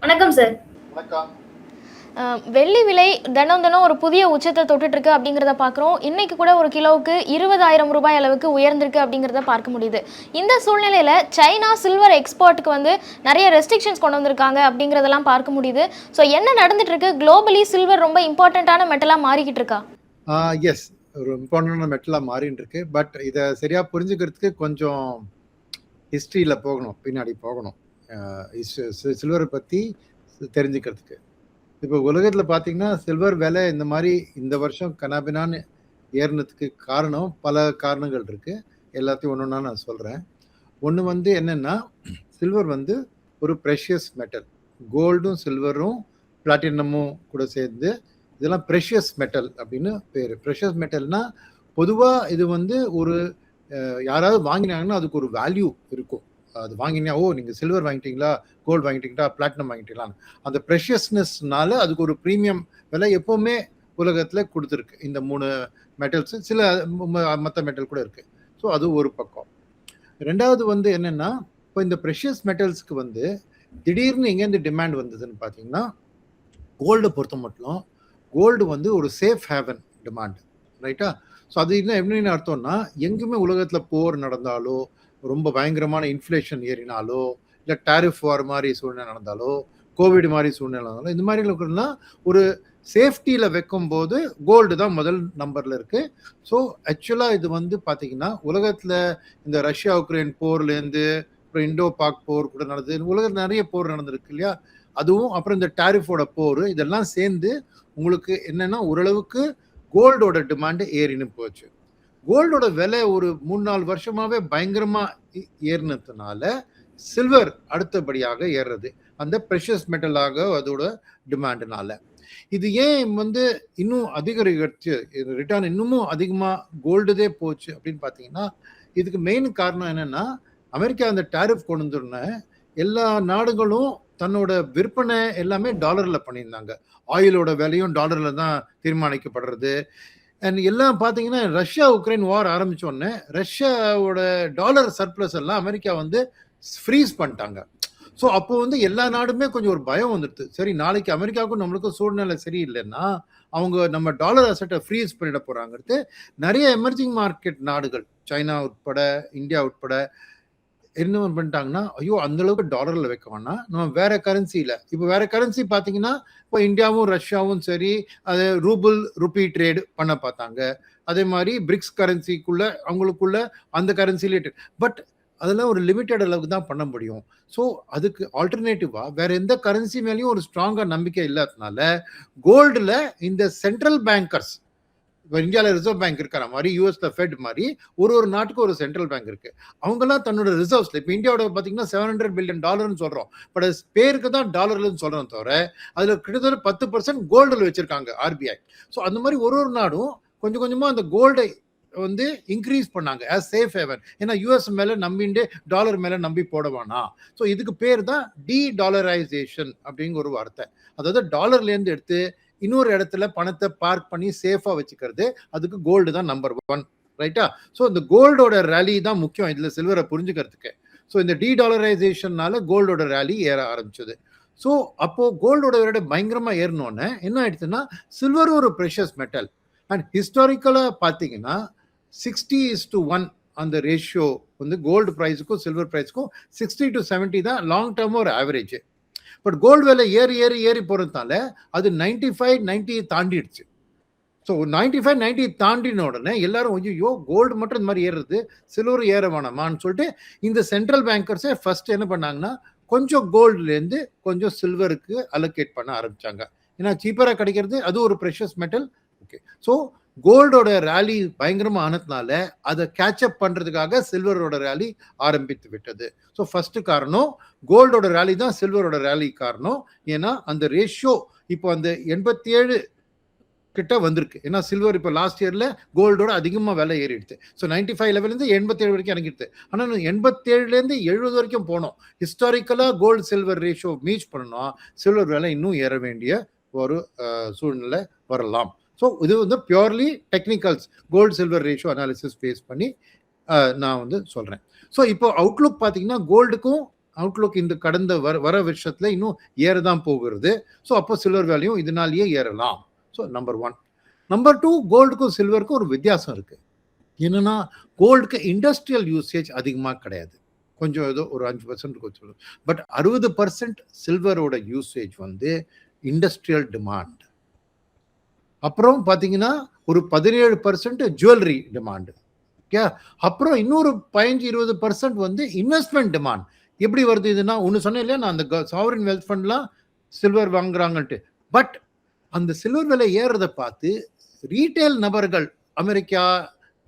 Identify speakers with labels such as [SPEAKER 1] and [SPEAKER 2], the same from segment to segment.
[SPEAKER 1] வணக்கம் சார்.
[SPEAKER 2] வணக்கம்.
[SPEAKER 3] வெள்ளி விலை தினம் தினம் ஒரு புதிய உச்சத்தை தொட்டுட்டு இருக்கு அப்படிங்கிறத பார்க்குறோம். இன்னைக்கு கூட ஒரு கிலோவுக்கு 20,000 ரூபாய் அளவுக்கு உயர்ந்திருக்கு அப்படிங்கிறத பார்க்க முடியுது. இந்த சூழ்நிலையில் சைனா சில்வர் எக்ஸ்போர்ட்டுக்கு வந்து நிறைய ரெஸ்ட்ரிக்ஷன்ஸ் கொண்டு வந்திருக்காங்க அப்படிங்கிறதெல்லாம் பார்க்க முடியுது. ஸோ என்ன நடந்துட்டு இருக்கு? குளோபலி சில்வர் ரொம்ப இம்பார்ட்டண்ட்டான மெட்டலாக மாறிக்கிட்டு இருக்கா?
[SPEAKER 2] எஸ். ஒரு இம்பார்ட்டன்டான மெட்டலா மாறின்னு இருக்கு. பட் இதை சரியா புரிஞ்சுக்கிறதுக்கு கொஞ்சம் ஹிஸ்ட்ரியில போகணும், பின்னாடி போகணும். சில்வரை பத்தி தெரிஞ்சுக்கிறதுக்கு. இப்போ உலகத்துல பாத்தீங்கன்னா சில்வர் விலை இந்த மாதிரி இந்த வருஷம் கனாபினான்னு ஏறினதுக்கு காரணம் பல காரணங்கள் இருக்கு. எல்லாத்தையும் ஒன்னொன்னா நான் சொல்றேன். ஒன்று வந்து என்னன்னா, சில்வர் வந்து ஒரு ப்ரெஷியஸ் மெட்டல். கோல்டும் சில்வரும் பிளாட்டினமும் கூட சேர்ந்து இதெல்லாம் ப்ரெஷியஸ் மெட்டல் அப்படின்னு பேர். ப்ரெஷியஸ் மெட்டல்னா பொதுவாக இது வந்து ஒரு யாராவது வாங்கினாங்கன்னா அதுக்கு ஒரு வேல்யூ இருக்கும். அது வாங்கினா, ஓ நீங்கள் சில்வர் வாங்கிட்டீங்களா, கோல்டு வாங்கிட்டீங்களா, பிளாட்டினம் வாங்கிட்டீங்களான்னு அந்த ப்ரெஷியஸ்னஸ்னால அதுக்கு ஒரு ப்ரீமியம் விலை எப்போவுமே உலகத்தில் கொடுத்துருக்கு. இந்த 3 மெட்டல்ஸ், சில மற்ற மெட்டல் கூட இருக்கு. ஸோ அது ஒரு பக்கம். ரெண்டாவது வந்து என்னன்னா, இப்போ இந்த ப்ரெஷியஸ் மெட்டல்ஸ்க்கு வந்து திடீர்னு எங்கேருந்து டிமாண்ட் வந்ததுன்னு பார்த்தீங்கன்னா, கோல்டை பொறுத்த மட்டும் கோல்டு வந்து ஒரு சேஃப் ஹேவன் டிமாண்ட், ரைட்டா? ஸோ அது இன்னும் எப்படின்னு அர்த்தம்னா, எங்குமே உலகத்தில் போர் நடந்தாலோ, ரொம்ப பயங்கரமான இன்ஃப்ளேஷன் ஏறினாலோ, இல்லை டேரிஃப் வார் மாதிரி சூழ்நிலை நடந்தாலோ, கோவிட் மாதிரி சூழ்நிலை நடந்தாலும், இந்த மாதிரி இருக்கிறதுலாம் ஒரு சேஃப்டியில் வைக்கும் போது கோல்டு தான் முதல் நம்பரில் இருக்கு. ஸோ ஆக்சுவலாக இது வந்து பார்த்தீங்கன்னா, உலகத்தில் இந்த ரஷ்யா உக்ரைன் போர்லேருந்து அப்புறம் இண்டோ பாக் போர் கூட நடந்தது, உலகத்தில் நிறைய போர் நடந்திருக்கு இல்லையா? அதுவும் அப்புறம் இந்த டேரிஃபோட போர் இதெல்லாம் சேர்ந்து உங்களுக்கு என்னன்னா ஓரளவுக்கு கோல்டோட டிமாண்டு ஏறின்னு போச்சு. கோல்டோட விலை ஒரு 3-4 வருஷமாவே பயங்கரமா ஏறினதுனால சில்வர் அடுத்தபடியாக ஏறுறது, அந்த ப்ரெஷியஸ் மெட்டலாக அதோட டிமாண்டுனால. இது ஏன் வந்து இன்னும் அதிகரிச்சு ரிட்டர்ன் இன்னமும் அதிகமா கோல்டுதே போச்சு அப்படின்னு பார்த்தீங்கன்னா, இதுக்கு மெயின் காரணம் என்னன்னா, அமெரிக்கா அந்த டேரிஃப் கொண்டு வந்தோடனே எல்லா நாடுகளும் தன்னோட விற்பனை எல்லாமே டாலர்ல பண்ணியிருந்தாங்க. ஆயிலோட விலையும் டாலர்ல தான் தீர்மானிக்கப்படுறது. அண்ட் எல்லாம் பார்த்தீங்கன்னா, ரஷ்யா உக்ரைன் வார் ஆரம்பிச்ச உடனே ரஷ்யாவோட டாலர் சர்ப்ளஸ் எல்லாம் அமெரிக்கா வந்து ஃப்ரீஸ் பண்ணிட்டாங்க. ஸோ அப்போ வந்து எல்லா நாடுமே கொஞ்சம் ஒரு பயம் வந்துடுது. சரி, நாளைக்கு அமெரிக்காவுக்கும் நம்மளுக்கும் சூழ்நிலை சரியில்லைன்னா அவங்க நம்ம டாலர் அசட்டை ஃப்ரீஸ் பண்ணிட போறாங்கிறது நிறைய எமர்ஜிங் மார்க்கெட் நாடுகள், சைனா உட்பட, இந்தியா உட்பட என்ன பண்ணிட்டாங்கன்னா, ஐயோ அந்த அளவுக்கு டாலர்ல வைக்க வேணாம், நம்ம வேற கரன்சியில. இப்போ வேற கரன்சி பார்த்தீங்கன்னா, இப்போ இந்தியாவும் ரஷ்யாவும் சரி அது ரூபிள் ருபி ட்ரேட் பண்ண பார்த்தாங்க. அதே மாதிரி பிரிக்ஸ் கரன்சிக்குள்ள அவங்களுக்குள்ள அந்த கரன்சிலே பட் அதெல்லாம் ஒரு லிமிட்டட் அளவுக்கு தான் பண்ண முடியும். ஸோ அதுக்கு ஆல்டர்னேட்டிவா வேற எந்த கரன்சி மேலேயும் ஒரு ஸ்ட்ராங்கா நம்பிக்கை இல்லாதனால கோல்டுல இந்த சென்ட்ரல் பேங்கர்ஸ், இப்போ இந்தியாவில் ரிசர்வ் பேங்க் இருக்கிற மாதிரி யூஎஸ்ல ஃபெட் மாதிரி ஒரு நாட்டுக்கு ஒரு சென்ட்ரல் பேங்க் இருக்கு. அவங்கெல்லாம் தன்னோட ரிசர்வ்ஸ்ல, இப்போ இந்தியாவோட பார்த்தீங்கன்னா $700 பில்லியன் சொல்றோம். பட் பேருக்கு தான் டாலர்லன்னு சொல்றோம் தவிர அதுல கிட்டத்தட்ட 10% கோல்டில் வச்சிருக்காங்க ஆர்பிஐ. ஸோ அந்த மாதிரி ஒரு நாடும் கொஞ்சம் கொஞ்சமா அந்த கோல்டை வந்து இன்க்ரீஸ் பண்ணாங்க ஆஸ் சேஃப் ஹேவன். ஏன்னா யூஎஸ் மேல நம்பிண்டு டாலர் மேல நம்பி போடவானா. ஸோ இதுக்கு பேர் தான் டி டாலரைசேஷன் அப்படிங்கிற ஒரு வார்த்தை. அதாவது டாலர்ல இருந்து எடுத்து இன்னொரு இடத்துல பணத்தை பார்க் பண்ணி சேஃபா வச்சுக்கிறது, அதுக்கு கோல்டு தான் நம்பர் 1, ரைட்டா? ஸோ இந்த கோல்டோட ரேலி தான் முக்கியம் இதுல சில்வரை புரிஞ்சுக்கிறதுக்கு. ஸோ இந்த டி டாலரைசேஷன்னால கோல்டோட ரேலி ஏற ஆரம்பிச்சது. ஸோ அப்போ கோல்டோட விட பயங்கரமா ஏறினோன்னு என்ன ஆயிடுச்சுன்னா, சில்வர் ஒரு ப்ரெஷியஸ் மெட்டல். அண்ட் ஹிஸ்டாரிக்கலா பார்த்தீங்கன்னா 60:1 அந்த ரேஷியோ வந்து கோல்டு ப்ரைஸுக்கும் சில்வர் ப்ரைஸுக்கும் 60-70 தான் லாங் டேர்ம் ஒரு ஆவரேஜ். பட் கோல்டு விலை ஏறி ஏறி ஏறி போறதுனால அது 95-90 தாண்டிடுச்சு. ஸோ 95-90 தாண்டின உடனே எல்லாரும் ஐயோ கோல்டு மட்டும் இந்த மாதிரி ஏறுறது, சில்வர் ஏற வேணாமான்னு சொல்லிட்டு இந்த சென்ட்ரல் பேங்கர்ஸே ஃபர்ஸ்ட் என்ன பண்ணாங்கன்னா, கொஞ்சம் கோல்டுலேருந்து கொஞ்சம் சில்வருக்கு அலோகேட் பண்ண ஆரம்பிச்சாங்க. ஏன்னா சீப்பரா கிடைக்கிறது, அது ஒரு ப்ரெஷியஸ் மெட்டல். ஓகே, ஸோ கோல்டோட ரேலி பயங்கரமா ஆனதுனால அதை கேட்சப் பண்றதுக்காக சில்வரோட ரேலி ஆரம்பித்து விட்டது. ஸோ ஃபர்ஸ்ட் காரணம் கோல்டோட ரேலி தான் சில்வரோட ரேலி காரணம். ஏன்னா அந்த ரேஷியோ இப்போ அந்த 87 கிட்ட வந்திருக்கு. ஏன்னா சில்வர் இப்போ லாஸ்ட் இயர்ல கோல்டோட அதிகமா விலை ஏறிடுது. ஸோ 95 லெவல்லேருந்து 87 வரைக்கும் இறங்கிடுது. ஆனால் 87லேருந்து 70 வரைக்கும் போனோம். ஹிஸ்டாரிக்கலா கோல்டு சில்வர் ரேஷியோ மீட் பண்ணணும், சில்வர் விலை இன்னும் ஏற வேண்டிய ஒரு சூழ்நிலை வரலாம். ஸோ இது வந்து purely technicals, gold silver ratio analysis base பண்ணி நான் வந்து சொல்றேன். ஸோ இப்போ அவுட்லுக் பார்த்தீங்கன்னா கோல்டுக்கும் அவுட்லுக் இந்த கடந்த வர வருஷத்துல இன்னும் ஏறதான் போகிறது. ஸோ அப்போ சில்வர் வேல்யூ இதனாலேயே ஏறலாம். So number 1. நம்பர் 2, கோல்டுக்கும் சில்வருக்கும் ஒரு வித்தியாசம் இருக்கு. என்னன்னா கோல்டுக்கு இண்டஸ்ட்ரியல் யூசேஜ் அதிகமாக கிடையாது. கொஞ்சம் ஏதோ ஒரு 5% கொஞ்சம். பட் 60% சில்வரோட யூசேஜ் வந்து இண்டஸ்ட்ரியல் டிமாண்ட். அப்புறம் பார்த்தீங்கன்னா ஒரு 17% ஜுவல்லரி டிமாண்டு. ஓகே, அப்புறம் இன்னொரு 15-20% வந்து இன்வெஸ்ட்மெண்ட் டிமாண்ட். எப்படி வருது இதுன்னா, ஒன்று சொன்னேன் இல்லையா, நான் அந்த சாவரின் வெல்த் ஃபண்ட்லாம் சில்வர் வாங்குறாங்கன்ட்டு. பட் அந்த சில்வர் விலை ஏறதை பார்த்து ரீட்டைல் நபர்கள் அமெரிக்கா,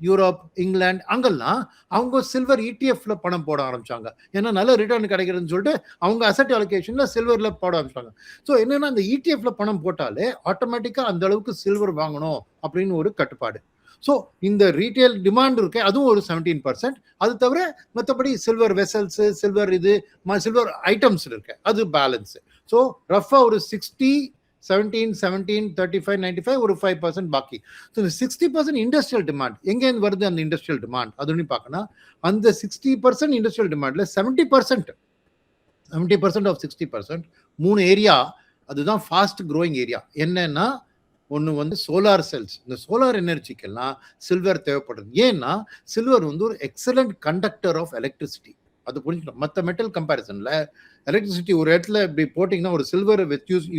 [SPEAKER 2] யூரோப், இங்கிலாந்து அங்கெல்லாம் அவங்க சில்வர் இடிஎஃப்ல பணம் போட ஆரம்பிச்சாங்க. ஏன்னா நல்ல ரிட்டர்ன் கிடைக்கிறதுன்னு சொல்லிட்டு அவங்க அசெட் அலோகேஷன்ல சில்வர்ல போட ஆரம்பிச்சாங்க. ஸோ என்னன்னா அந்த இடிஎஃப்ல பணம் போட்டாலே ஆட்டோமேட்டிக்கா அந்த அளவுக்கு சில்வர் வாங்கணும் அப்படின்னு ஒரு கட்டுப்பாடு. ஸோ இந்த ரீட்டைல் டிமாண்ட் இருக்கு, அதுவும் ஒரு 17%. அது தவிர மற்றபடி silver vessels, silver silver items இருக்கு, அது பேலன்ஸ். ஸோ ரஃபா ஒரு 60, 17, 17, 35, 95, ஒரு 5% பாக்கி. ஸோ இந்த 60% இண்டஸ்ட்ரியல் டிமாண்ட் எங்கேருந்து வருது? அந்த இண்டஸ்ட்ரியல் டிமாண்ட் அதுன்னு பார்க்கணும். அந்த 60% இண்டஸ்ட்ரியல் டிமாண்ட்ல 70% ஆஃப் 60% 3 ஏரியா, அதுதான் ஃபாஸ்ட் க்ரோயிங் ஏரியா. என்னன்னா ஒன்று வந்து சோலார் செல்ஸ். இந்த சோலார் எனர்ஜிக்கெல்லாம் சில்வர் தேவைப்படுது. ஏன்னா சில்வர் வந்து ஒரு எக்ஸலண்ட் கண்டக்டர் ஆஃப் எலக்ட்ரிசிட்டி. அது புரிஞ்சுக்கணும். மற்ற மெட்டல் கம்பேரிசன்ல எலக்ட்ரிசிட்டி ஒரு இடத்துல இப்படி போட்டிங்கன்னா, ஒரு சில்வரை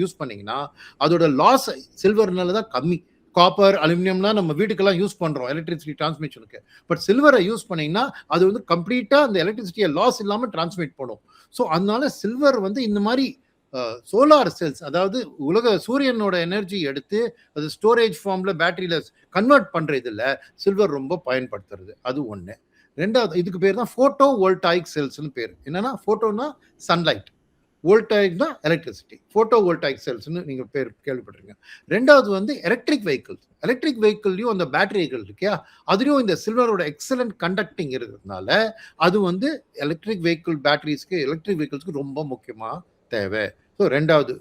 [SPEAKER 2] யூஸ் பண்ணீங்கன்னா அதோட லாஸ் சில்வர்னால தான் கம்மி. காப்பர், அலுமினியம்லாம் நம்ம வீட்டுக்கெல்லாம் யூஸ் பண்றோம் எலக்ட்ரிசிட்டி டிரான்ஸ்மிஷனுக்கு. பட் சில்வரை யூஸ் பண்ணீங்கன்னா அது வந்து கம்ப்ளீட்டா அந்த எலக்ட்ரிசிட்டியை லாஸ் இல்லாமல் டிரான்ஸ்மிட் பண்ணும். ஸோ அதனால சில்வர் வந்து இந்த மாதிரி சோலார் செல்ஸ், அதாவது உலக சூரியனோட எனர்ஜி எடுத்து அது ஸ்டோரேஜ் ஃபார்ம்ல பேட்டரியில கன்வெர்ட் பண்ற இதுல சில்வர் ரொம்ப பயன்படுத்துறது. அது ஒண்ணு. ரெண்டாவது, இதுக்கு பேர் தான் போட்டோ வோல்டாயிக் செல்ஸ்னு பேர். என்னன்னா போட்டோனா சன்லைட், வோல்டாயிக்னா எலக்ட்ரிசிட்டி. போட்டோ வோல்டாயிக் செல்ஸ்னு நீங்க பேர் கேள்விப்பட்டிருக்கீங்க. ரெண்டாவது வந்து எலக்ட்ரிக் வெஹிக்கிள்ஸ். எலக்ட்ரிக் வெஹிக்கிள்லயும் அந்த பேட்டரிகள் இருக்கியா, அதுலயும் இந்த சில்வரோட எக்ஸலண்ட் கண்டக்டிங் இருக்கிறதுனால அது வந்து எலக்ட்ரிக் வெஹிக்கிள் பேட்டரிஸ்க்கு, எலக்ட்ரிக் வெஹிக்கிள்ஸ்க்கு ரொம்ப முக்கியமா தேவை. ஸோ ரெண்டாவது.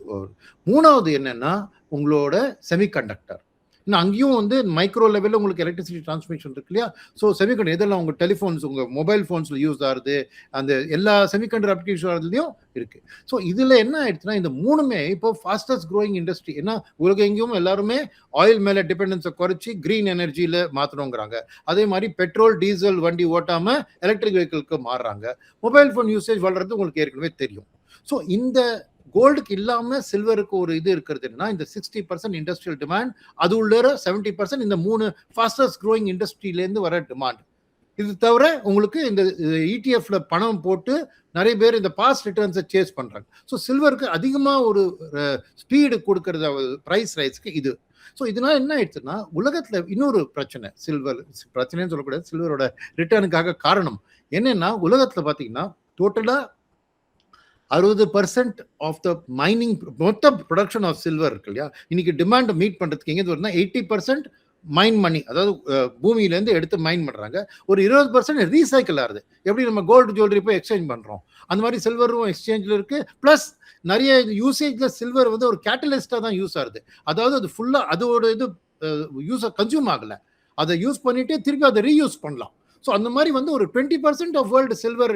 [SPEAKER 2] மூணாவது என்னன்னா உங்களோட செமிகண்டக்டர். இன்னும் அங்கேயும் வந்து மைக்ரோ லெவலில் உங்களுக்கு எலக்ட்ரிசிட்டி டிரான்ஸ்மிஷன் இருக்கு இல்லையா. ஸோ செமிகண்டர் இதெல்லாம் உங்கள் டெலிஃபோன்ஸ், உங்கள் மொபைல் ஃபோன்ஸில் யூஸ் ஆகுது, அந்த எல்லா செமிகண்டர் அப்ளிகேஷன் ஆகுதுலையும் இருக்கு. ஸோ இதில் என்ன ஆயிடுச்சுன்னா, இந்த மூணுமே இப்போ ஃபாஸ்டஸ்ட் க்ரோயிங் இண்டஸ்ட்ரி. ஏன்னா உலகம் எங்கேயும் எல்லாருமே ஆயில் மேலே டிபெண்டன்ஸை குறைச்சி க்ரீன் எனர்ஜியில் மாற்றணுங்கிறாங்க. அதே மாதிரி பெட்ரோல் டீசல் வண்டி ஓட்டாம எலக்ட்ரிக் வெஹிக்கிளுக்கு மாறுறாங்க. மொபைல் ஃபோன் யூசேஜ் வளர்றது உங்களுக்கு ஏற்கனவே தெரியும். ஸோ இந்த கோல்டுக்கு இல்லாம சில்வருக்கு ஒரு இது இருக்கிறது என்னன்னா, இந்த 60% இண்டஸ்ட்ரியல் டிமாண்ட், அது உள்ள 70% இந்த 3 ஃபாஸ்டஸ்ட் க்ரோயிங் இண்டஸ்ட்ரியிலேருந்து வர டிமாண்ட். இது தவிர உங்களுக்கு இந்த இடிஎஃப்ல பணம் போட்டு நிறைய பேர் இந்த பாஸ்ட் ரிட்டர்ன்ஸை சேஸ் பண்றாங்க. ஸோ சில்வருக்கு அதிகமாக ஒரு ஸ்பீடு கொடுக்கறது ப்ரைஸ் ரைஸ்க்கு இது. ஸோ இதனால என்ன ஆயிடுச்சுன்னா, உலகத்துல இன்னொரு பிரச்சனை, சில்வர் பிரச்சனைன்னு சொல்லக்கூடாது, சில்வரோட ரிட்டர்னுக்காக காரணம் என்னன்னா, உலகத்துல பாத்தீங்கன்னா டோட்டலா 60% ஆஃப் த மைனிங், மொத்த ப்ரொடக்ஷன் ஆஃப் சில்வர் இருக்கு இல்லையா, இன்னைக்கு டிமாண்ட் மீட் பண்றதுக்கு எங்கே வருதுன்னா 80% மைன் மணி, அதாவது பூமியிலேருந்து எடுத்து மைன் பண்றாங்க. ஒரு 20% ரீசைக்கிள் ஆகுது. எப்படி நம்ம கோல்டு ஜுவல்லரி போய் எக்ஸ்சேஞ்ச் பண்றோம், அந்த மாதிரி சில்வரும் எக்ஸ்சேஞ்சில் இருக்கு. பிளஸ் நிறைய யூசேஜ்ல சில்வர் வந்து ஒரு கேட்டலிஸ்டா தான் யூஸ் ஆகுது. அதாவது அது ஃபுல்லா அதோட இது யூஸ் கன்சியூம் ஆகல, அதை யூஸ் பண்ணிட்டு திருப்பி அதை ரீயூஸ் பண்ணலாம். ஸோ அந்த மாதிரி வந்து ஒரு 20% ஆஃப் வேர்ல்டு சில்வர்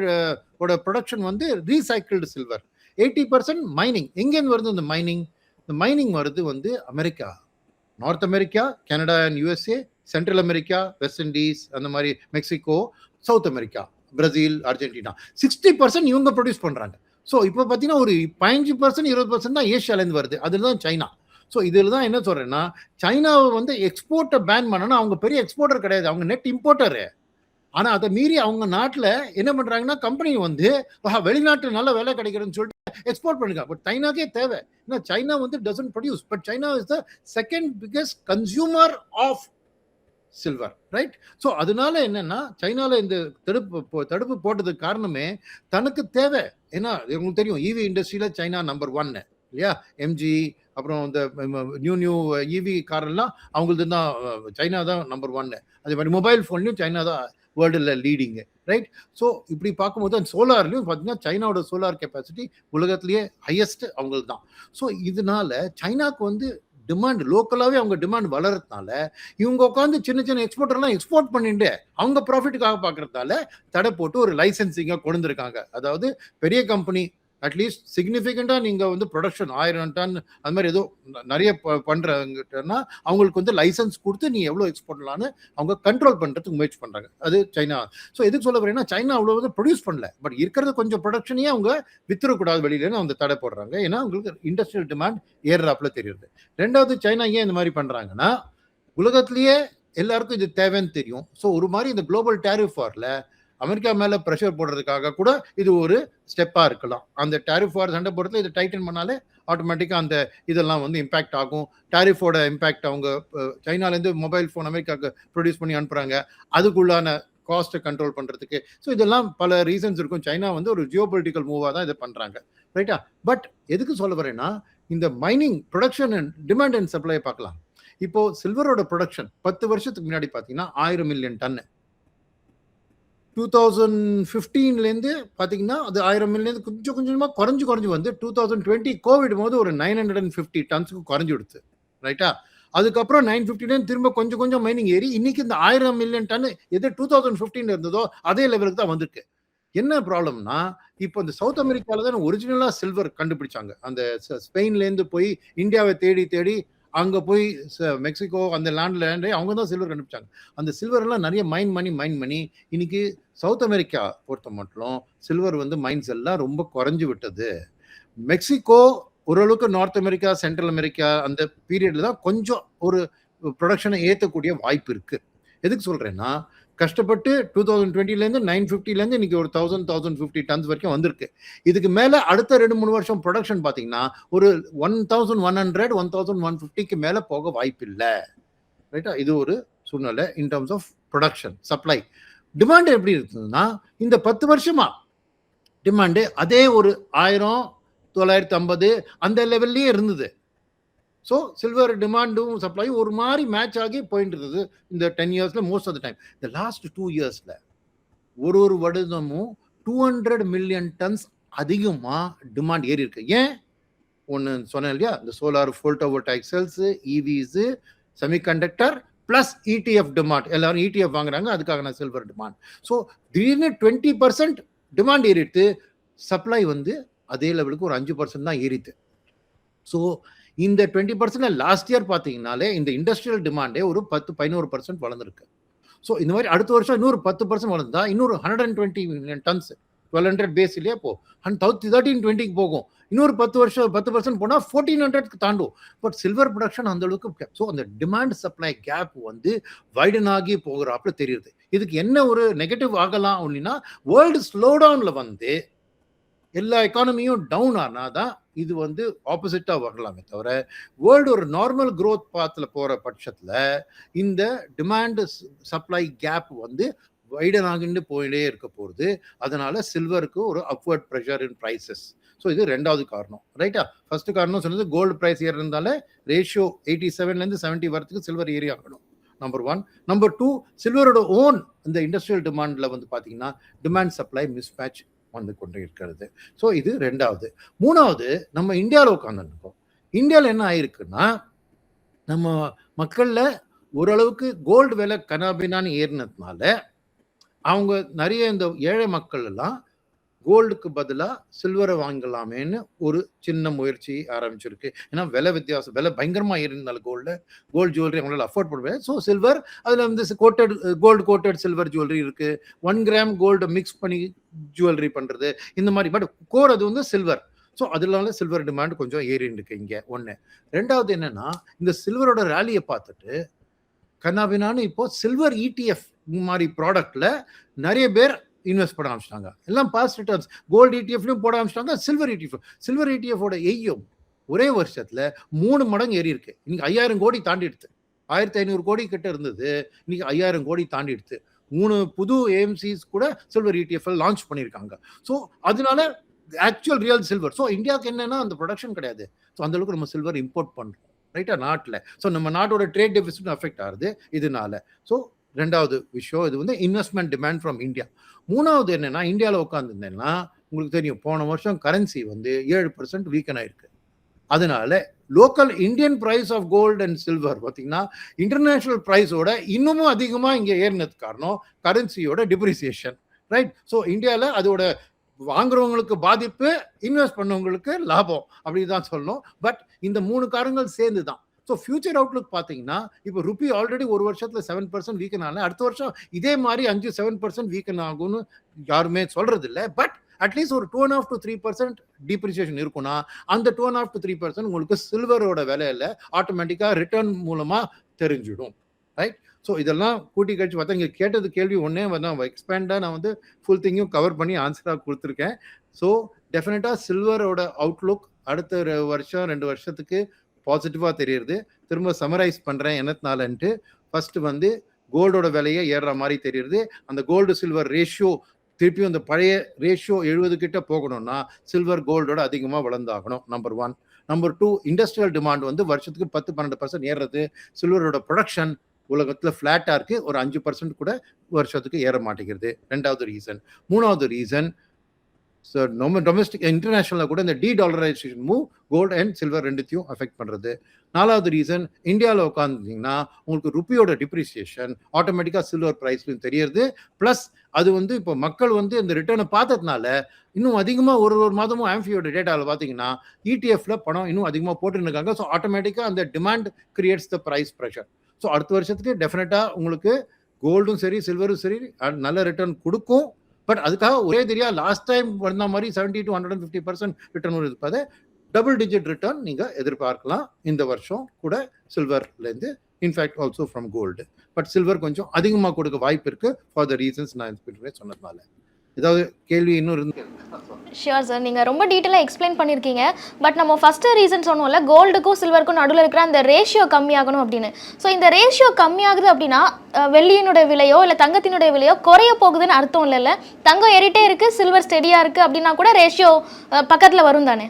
[SPEAKER 2] ஓட ப்ரொடக்ஷன் வந்து ரீசைக்கிள்டு சில்வர். 80% மைனிங். எங்கேருந்து வருது இந்த மைனிங்? இந்த மைனிங் வருது வந்து America, north America, Canada and USA, central America, west Indies, அந்த மாதிரி Mexico, south America, Brazil, Argentina. 60% இவங்க ப்ரொடியூஸ் பண்றாங்க. ஸோ இப்போ பார்த்தீங்கன்னா ஒரு 15%, 20% தான் ஏஷியாலேருந்து வருது. அதில் தான் சைனா. ஸோ இதில் தான் என்ன சொல்றேன்னா, சைனாவை வந்து எக்ஸ்போர்ட்டை பேன் பண்ணனா, அவங்க பெரிய எக்ஸ்போர்ட்டர் கிடையாது, அவங்க நெட் இம்போர்ட்டரு. ஆனா அதை மீறி அவங்க நாட்டில் என்ன பண்றாங்கன்னா, கம்பெனி வந்து வெளிநாட்டு நல்ல வேலை கிடைக்கிறதுன்னு சொல்லிட்டு எக்ஸ்போர்ட் பண்ணுங்க. பட் சைனாக்கே தேவை. ஏன்னா சைனா வந்து doesn't produce, but China is the second biggest consumer of silver, right? So அதனால என்னன்னா, சைனால இந்த தடுப்பு போட்டதுக்கு காரணமே தனக்கு தேவை. ஏன்னா உங்களுக்கு தெரியும், இவி இண்டஸ்ட்ரியில சைனா நம்பர் 1 இல்லையா. எம்ஜி, அப்புறம் இந்த நியூ இவி காரெல்லாம் அவங்களுக்கு தான், சைனா தான் நம்பர் 1. அதே மாதிரி மொபைல் ஃபோன்லையும் சைனா தான் வேர்ல்டுல லீடிங், ரைட்? ஸோ இப்படி பார்க்கும்போது அந்த சோலார்லையும் பார்த்தீங்கன்னா சைனாவோட சோலார் கெப்பாசிட்டி உலகத்திலேயே ஹையஸ்ட் அவங்களுக்கு தான். ஸோ இதனால சைனாக்கு வந்து டிமாண்ட் லோக்கலாகவே அவங்க டிமாண்ட் வளர்றதுனால இவங்க உட்காந்து சின்ன சின்ன எக்ஸ்போர்ட்டர்லாம் எக்ஸ்போர்ட் பண்ணிட்டு அவங்க ப்ராஃபிட்டுக்காக பார்க்கறதால தடை போட்டு ஒரு லைசன்சிங்காக கொண்டு வந்திருக்காங்க. அதாவது பெரிய கம்பெனி அட்லீஸ்ட் சிக்னிஃபிகண்டாக நீங்கள் வந்து ப்ரொடக்ஷன் 1000 டன் அது மாதிரி ஏதோ நிறைய பண்ணுறங்கன்னா அவங்களுக்கு வந்து லைசன்ஸ் கொடுத்து நீ எவ்வளோ எக்ஸ்போர்ட் பண்ணலான்னு அவங்க கண்ட்ரோல் பண்ணுறதுக்கு முயற்சி பண்ணுறாங்க. அது சைனா. ஸோ எதுக்கு சொல்ல போறேன்னா சைனா அவ்வளோ வந்து ப்ரொடியூஸ் பண்ணல, பட் இருக்கிறத கொஞ்சம் ப்ரொடக்ஷனையே அவங்க வித்துறக்கூடாது வெளியிலன்னு அவங்க தடை போடுறாங்க. ஏன்னா அவங்களுக்கு இண்டஸ்ட்ரியல் டிமாண்ட் ஏறுறாப்புல தெரியுது. ரெண்டாவது சைனா ஏன் இந்த மாதிரி பண்ணுறாங்கன்னா உலகத்திலேயே எல்லாருக்கும் இது தேவைன்னு தெரியும். ஸோ ஒரு மாதிரி இந்த குளோபல் டேரிஃப் வாரில் அமெரிக்கா மேல ப்ரெஷர் போடுறதுக்காக கூட இது ஒரு ஸ்டெப்பா இருக்கலாம். அந்த டேரிஃப் வார் சண்டை போடுறதுல இதை டைட்டன் பண்ணாலே ஆட்டோமேட்டிக்கா அந்த இதெல்லாம் வந்து இம்பாக்ட் ஆகும். டேரிஃபோட இம்பாக்ட் அவங்க சைனாலேருந்து மொபைல் ஃபோன் அமெரிக்காவுக்கு ப்ரொடியூஸ் பண்ணி அனுப்புறாங்க, அதுக்குள்ளான காஸ்ட்டை கண்ட்ரோல் பண்றதுக்கு. ஸோ இதெல்லாம் பல ரீசன்ஸ் இருக்கும். சைனா வந்து ஒரு ஜியோ பொலிட்டிக்கல் மூவாக தான் இதை பண்றாங்க, ரைட்டா? பட் எதுக்கு சொல்ல வரேன்னா இந்த mining production and demand and supply பார்க்கலாம். இப்போ சில்வரோட ப்ரொடக்ஷன் 10 வருஷத்துக்கு முன்னாடி பார்த்தீங்கன்னா 1000 மில்லியன் டன். 2015லேருந்து பார்த்தீங்கன்னா அது 1000 மில்லியன் கொஞ்சம் கொஞ்சமாக குறைஞ்சு வந்து 2020 கோவிட் போது ஒரு 950 டன்ஸுக்கு குறைஞ்சி விடுத்து, ரைட்டா? அதுக்கப்புறம் 959 திரும்ப கொஞ்சம் மைனிங் ஏறி இன்னைக்கு இந்த 1000 மில்லியன் டன் எது 2015 இருந்ததோ அதே லெவலுக்கு தான் வந்திருக்கு. என்ன ப்ராப்ளம்னா இப்போ இந்த சவுத் அமெரிக்காவில் தான் ஒரிஜினலா சில்வர் கண்டுபிடிச்சாங்க. அந்த ஸ்பெயின்லேருந்து போய் இந்தியாவை தேடி அங்கே போய் மெக்சிகோ அந்த லேண்டே அவங்க தான் சில்வர் கண்டுபிடிச்சாங்க. அந்த சில்வர் எல்லாம் நிறைய மைன் பண்ணி இன்னைக்கு சவுத் அமெரிக்கா பொறுத்த மட்டும் சில்வர் வந்து மைன்ஸ் எல்லாம் ரொம்ப குறைஞ்சு விட்டது. மெக்சிகோ ஓரளவுக்கு நார்த் அமெரிக்கா சென்ட்ரல் அமெரிக்கா அந்த பீரியட்ல தான் கொஞ்சம் ஒரு ப்ரொடக்ஷனை ஏற்றக்கூடிய வாய்ப்பு இருக்கு. எதுக்கு சொல்றேன்னா கஷ்டப்பட்டு 2020லேருந்து 950லேருந்து இன்னைக்கு ஒரு 1050 டன்ஸ் வரைக்கும் வந்திருக்கு. இதுக்கு மேல அடுத்த 2-3 வருஷம் ப்ரொடக்ஷன் பார்த்தீங்கன்னா ஒரு 1100 1150க்கு மேல போக வாய்ப்பு இல்லை, ரைட்டா? இது ஒரு சூழ்நிலை in terms of production. Supply demand எப்படி இருக்குதுன்னா இந்த 10 வருஷமா டிமாண்டு அதே ஒரு 1950 அந்த லெவல்லையே இருந்தது. ஸோ சில்வர் டிமாண்டும் சப்ளையும் ஒரு மாதிரி மேட்ச் ஆகி போயிட்டு இருந்தது இந்த 10 இயர்ஸ்ல. மோஸ்ட் ஆஃப் த டைம் இந்த லாஸ்ட் 2 இயர்ஸ்ல ஒரு வருடமும் 200 மில்லியன் டன்ஸ் அதிகமா டிமாண்ட் ஏறி இருக்கு. ஏன் ஒன்று சொன்னேன் இல்லையா, இந்த solar photovoltaic cells, EVs, semiconductor plus ETF demand. எல்லாரும் ETF வாங்குறாங்க, அதுக்காக நான் சில்வர் டிமாண்ட். ஸோ திடீர்னு 20% டிமாண்ட் ஏறிட்டு சப்ளை வந்து அதே லெவலுக்கு ஒரு 5% தான் ஏறித்து. ஸோ இந்த 20% லாஸ்ட் இயர் பார்த்தீங்கன்னாலே இந்த இண்டஸ்ட்ரியல் டிமாண்டே ஒரு 10-11% வளர்ந்துருக்கு. ஸோ இந்த மாதிரி அடுத்த வருஷம் இன்னொரு 10% வளர்ந்தா இன்னொரு 120 மில்லியன் டன்ஸ் 1200 பேஸ் இல்லையா இப்போ 1320க்கு போகும். இன்னொரு 10% போனால் 1400க்கு தாண்டும். பட் சில்வர் ப்ரொடக்ஷன் அந்த அளவுக்கு. ஸோ அந்த டிமாண்ட் சப்ளை கேப் வந்து வைடன் ஆகி போகிறாப்புல தெரியுது. இதுக்கு என்ன ஒரு நெகட்டிவ் ஆகலாம் அப்படின்னா வேர்ல்டு ஸ்லோடவுன்ல வந்து எல்லா எக்கானமியும் டவுன் ஆனாதான் இது வந்து ஆப்போசிட்டா வரலாமே தவிர வேர்ல்டு ஒரு நார்மல் க்ரோத் பாத்தில் போற பட்சத்துல இந்த டிமாண்ட் சப்ளை கேப் வந்து வைடன் ஆகிட்டு போயிட்டே இருக்க போகுது. அதனால சில்வருக்கு ஒரு upward pressure in prices. So இது ரெண்டாவது காரணம், ரைட்டா? ஃபர்ஸ்ட் காரணம் சொன்னது கோல்டு ப்ரைஸ் ஏறினால ரேஷியோ 87லேருந்து 70 வரத்துக்கு சில்வர் ஏறி ஆகணும், நம்பர் 1. நம்பர் 2, சில்வரோட ஓன் இந்த இண்டஸ்ட்ரியல் டிமாண்ட்ல வந்து பார்த்தீங்கன்னா டிமாண்ட் சப்ளை மிஸ்மேட்ச் வந்து கொண்டு இருக்கிறது. ஸோ இது ரெண்டாவது. மூணாவது, நம்ம இந்தியாவில் உட்காந்துருக்கோம். இந்தியாவில் என்ன ஆயிருக்குன்னா நம்ம மக்கள்ல ஓரளவுக்கு கோல்டு விலை கனாபினான்னு ஏறினதுனால அவங்க நிறைய இந்த ஏழை மக்கள் எல்லாம் கோல்டுக்கு பதிலாக சில்வரை வாங்கலாமேன்னு ஒரு சின்ன முயற்சி ஆரம்பிச்சிருக்கு. ஏன்னா விலை பயங்கரமாக ஏறினாலும் கோல்டு ஜுவல்லரி அவங்களால அஃபோர்ட் பண்ணுவேன். ஸோ சில்வர் அதில் வந்து கோல்டு கோட்டட் சில்வர் ஜுவல்லரி இருக்கு, 1 கிராம் கோல்டு மிக்ஸ் பண்ணி ஜுவல்லரி பண்ணுறது, இந்த மாதிரி. பட் கோர் அது வந்து சில்வர். ஸோ அதனால சில்வர் டிமாண்ட் கொஞ்சம் ஏறின்னு இருக்கு இங்கே. ஒன்று. ரெண்டாவது என்னன்னா இந்த சில்வரோட ரேலியை பார்த்துட்டு கண்ணாபினான்னு இப்போ சில்வர் ETF மாதிரி ப்ராடக்ட்ல நிறைய பேர் இன்வெஸ்ட் பண்ண ஆரம்பிச்சிட்டாங்க. எல்லாம் பாஸ்ட் ரிட்டர்ன்ஸ் கோல்டு ETF போட ஆரம்பிச்சிட்டாங்க. சில்வர் ETF எய்யும் ஒரே வருஷத்துல 3 மடங்கு ஏறி இருக்கு. இன்னைக்கு 5000 கோடி தாண்டி எடுத்து 1500 கோடி கிட்ட இருந்தது, இன்னைக்கு 5000 கோடி தாண்டி எடுத்து 3 புது AMCs கூட சில்வர் ETF லான்ச் பண்ணியிருக்காங்க. ஸோ அதனால ஆக்சுவல் ரியல் சில்வர். ஸோ இந்தியாவுக்கு என்னன்னா அந்த ப்ரொடக்ஷன் கிடையாது. ஸோ அந்த அளவுக்கு நம்ம சில்வர் இம்போர்ட் பண்றோம், ரைட்டா, நாட்டில். ஸோ நம்ம நாட்டோட ட்ரேட் டெபிசிட் அஃபெக்ட் ஆகுது இதனால. ஸோ ரெண்டாவது விஷயம் இது வந்து இன்வெஸ்ட்மெண்ட் டிமாண்ட் ஃப்ரம் இந்தியா. மூணாவது என்னன்னா இந்தியாவில் உட்காந்துருந்தேன்னா உங்களுக்கு தெரியும் போன வருஷம் கரன்சி வந்து 7% வீக்கன் ஆயிருக்கு. அதனால local Indian price of gold and silver பார்த்தீங்கன்னா இன்டர்நேஷனல் பிரைஸோட இன்னமும் அதிகமாக இங்கே ஏறினது காரணம் கரன்சியோட டிப்ரிசியேஷன், ரைட்? ஸோ இந்தியாவில் அதோட வாங்குறவங்களுக்கு பாதிப்பு, இன்வெஸ்ட் பண்ணவங்களுக்கு லாபம், அப்படி தான் சொல்லணும். பட் இந்த 3 காரணங்கள் சேர்ந்து தான். ஸோ ஃபியூச்சர் அவுட்லுக் பார்த்தீங்கன்னா இப்போ ருபி ஆல்ரெடி ஒரு வருஷத்தில் 7% வீக்கன் ஆகல, அடுத்த வருஷம் இதே மாதிரி 5-7% வீக்கன் ஆகும்னு யாருமே சொல்றது இல்லை. பட் அட்லீஸ்ட் ஒரு 2.5 to 3% டிப்ரிசியேஷன் இருக்குன்னா அந்த 2.5 to 3% உங்களுக்கு சில்வரோட விலையில ஆட்டோமேட்டிக்காக ரிட்டர்ன் மூலமாக தெரிஞ்சிடும், ரைட்? ஸோ இதெல்லாம் கூட்டி கழிச்சு பார்த்தா இங்கே கேட்டது கேள்வி ஒன்றே தான் எக்ஸ்பேண்டாக நான் வந்து ஃபுல் திங்கையும் கவர் பண்ணி ஆன்சராக கொடுத்துருக்கேன். ஸோ டெஃபினட்டாக சில்வரோட அவுட்லுக் அடுத்த வருஷம் 2 வருஷத்துக்கு பாசிட்டிவாக தெரியுது. திரும்ப சமரைஸ் பண்ணுறேன் என்னத்தினாலன்ட்டு. ஃபர்ஸ்ட் வந்து கோல்டோட விலையை ஏறுற மாதிரி தெரியுது. அந்த கோல்டு சில்வர் ரேஷியோ திருப்பியும் அந்த பழைய ரேஷியோ 70 கிட்ட போகணும்னா சில்வர் கோல்டோட அதிகமாக வளர்ந்தாகணும், நம்பர் 1. நம்பர் 2, இண்டஸ்ட்ரியல் டிமாண்ட் வந்து வருஷத்துக்கு 10-12% ஏறுறது. சில்வரோட ப்ரொடக்ஷன் உலகத்தில் ஃப்ளாட்டாக இருக்குது, ஒரு 5% கூட வருஷத்துக்கு ஏற மாட்டேங்கிறது, 2வது ரீசன். 3வது ரீசன் நம்ம டொமஸ்டிக் இன்டர்நேஷனலில் கூட இந்த டீடாலரைசேஷன் மூவ் கோல்டு அண்ட் சில்வர் ரெண்டுத்தையும் அஃபெக்ட் பண்ணுறது. 4வது ரீசன், இந்தியாவில் உட்காந்துட்டிங்கன்னா உங்களுக்கு ருப்பியோட டிப்ரிசியேஷன் ஆட்டோமேட்டிக்காக சில்வர் ப்ரைஸ்லையும் தெரியுது. ப்ளஸ் அது வந்து இப்போ மக்கள் வந்து இந்த ரிட்டர்னை பார்த்ததுனால இன்னும் அதிகமாக ஒரு மாதமும் ஆம்ஃபியோட டேட்டாவில் பார்த்தீங்கன்னா இடிஎஃப்ல பணம் இன்னும் அதிகமாக போட்டுருக்காங்க. ஸோ ஆட்டோமேட்டிக்காக அந்த demand creates the price pressure. So அடுத்த வருஷத்துக்கு டெஃபினட்டாக உங்களுக்கு கோல்டும் சரி சில்வரும் சரி நல்ல ரிட்டர்ன் கொடுக்கும். பட் அதுக்காக ஒரே தெரியா லாஸ்ட் டைம் வந்த மாதிரி 70 to 150% ரிட்டர்ன் இருப்பதை டபுள் டிஜிட் ரிட்டர்ன் நீங்கள் எதிர்பார்க்கலாம் இந்த வருஷம் கூட சில்வர்லேருந்து, in fact also from gold. But silver கொஞ்சம் அதிகமாக கொடுக்க வாய்ப்பு இருக்கு ஃபார் த ரீசன்ஸ் நான் சொன்னதுனால. ஏதாவது கேள்வி இன்னும் இருந்து?
[SPEAKER 3] ஷியோர் சார், நீங்கள் ரொம்ப டீட்டெயிலாக எக்ஸ்பிளைன் பண்ணியிருக்கீங்க. பட் நம்ம ஃபஸ்ட்டு ரீசன் சொன்னோம்ல, கோல்டுக்கும் சில்வருக்கும் நடுவில் இருக்கிற அந்த ரேஷியோ கம்மியாகணும் அப்படின்னு. ஸோ இந்த ரேஷியோ கம்மியாகுது அப்படின்னா வெள்ளியினுடைய விலையோ இல்லை தங்கத்தினுடைய விலையோ குறைய போகுதுன்னு அர்த்தம் இல்லைல்ல? தங்கம் ஏறிட்டே இருக்குது, சில்வர் ஸ்டெடியாக இருக்குது அப்படின்னா கூட ரேஷியோ பக்கத்தில் வரும் தானே?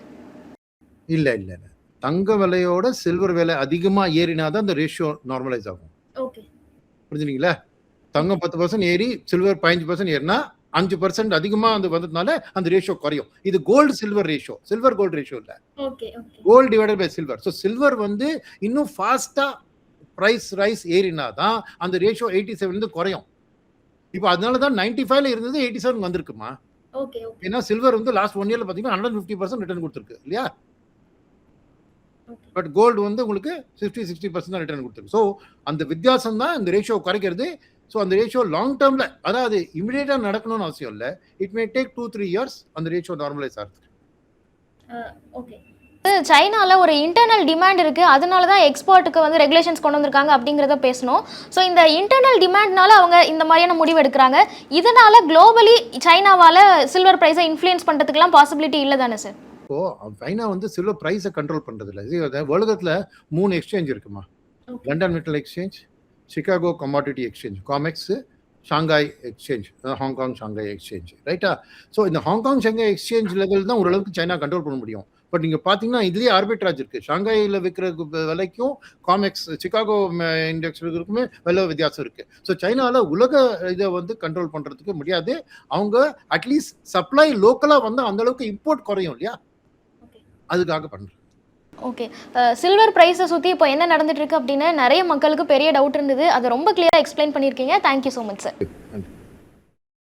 [SPEAKER 2] இல்லை இல்லை, தங்க விலையோட சில்வர் விலை அதிகமாக ஏறினா தான் அந்த ரேஷியோ நார்மலைஸ் ஆகும்.
[SPEAKER 3] ஓகே,
[SPEAKER 2] புரிஞ்சுங்களா? தங்கம் 10% ஏறி சில்வர் 15% ஏறினா 5% அதிகமாக அந்த வந்ததுனால அந்த ரேஷியோ குறையும். இது gold silver ratio, silver gold ratio இல்லை, gold divided by silver. So silver வந்து இன்னும் ஃபாஸ்டா பிரைஸ் ரைஸ் ஏறினா தான் அந்த ரேஷியோ 87 குறையும். இப்போ அதனால தான் 95ல இருந்தது 87 வந்திருக்குமா. ஏன்னா சில்வர் வந்து லாஸ்ட் 1 இயர்ல பார்த்தீங்கன்னா 150% ரிட்டர்ன் கொடுத்துருக்கு இல்லையா? பட் கோல்டு வந்து உங்களுக்கு 60% தான் ரிட்டர்ன் கொடுத்துருக்கு. ஸோ அந்த வித்தியாசம் தான் இந்த ரேஷியோ குறைக்கிறது. ஸோ அந்த ரேஷியோ லாங் டேர்மில், அதாவது இமிடியேட்டாக நடக்கணும்னு அவசியம் இல்லை, இட் மே டேக் 2-3 இயர்ஸ் அந்த ரேஷியோ நார்மலைஸ் ஆகுது.
[SPEAKER 3] ஓகே, சைனாவில் ஒரு இன்டர்னல் டிமாண்ட் இருக்குது, அதனால தான் எக்ஸ்போர்ட்டுக்கு வந்து ரெகுலேஷன்ஸ் கொண்டு வந்திருக்காங்க அப்படிங்கிறத பேசணும். ஸோ இந்த இன்டர்னல் டிமாண்ட்னால அவங்க இந்த மாதிரியான முடிவு எடுக்கிறாங்க. இதனால குளோபலி சைனாவால் சில்வர் ப்ரைஸை இன்ஃப்ளூயன்ஸ் பண்ணுறதுக்குலாம் பாசிபிலிட்டி இல்லை தானே சார்?
[SPEAKER 2] இப்போ சைனா வந்து சில்வர் ப்ரைஸை கண்ட்ரோல் பண்ணுறது இல்லை. உலகத்தில் 3 எக்ஸ்சேஞ்ச் இருக்குமா. London metal exchange, Chicago commodity exchange COMEX, Shanghai exchange, Hong Kong Shanghai exchange, ரைட்டா? ஸோ இந்த ஹாங்காங் ஷாங்காய் எக்ஸ்சேஞ்ச் லெவல் தான் ஓரளவுக்கு சைனா கண்ட்ரோல் பண்ண முடியும். பட் நீங்கள் பார்த்தீங்கன்னா இதுலேயே ஆர்பிட்ராஜ் இருக்குது. ஷாங்காயில் விற்கிற விலைக்கும் காமெக்ஸ் சிகாகோ இண்டெக்ஸ் இருக்குமே விலை வித்தியாசம் இருக்குது. ஸோ சைனாவில் உலக இதை வந்து கண்ட்ரோல் பண்ணுறதுக்கு முடியாது. அவங்க அட்லீஸ்ட் சப்ளை லோக்கலாக வந்து அந்தளவுக்கு இம்போர்ட் குறையும் இல்லையா, அதுக்காக பண்ணுறேன்.
[SPEAKER 3] ஓகே, சில்வர் ப்ரைஸை சுற்றி இப்போ என்ன நடந்துட்டு இருக்கு அப்படின்னு நிறைய மக்களுக்கு பெரிய டவுட் இருந்தது. அதை ரொம்ப கிளியராக எக்ஸ்பிளைன் பண்ணியிருக்கீங்க. Thank you so much sir.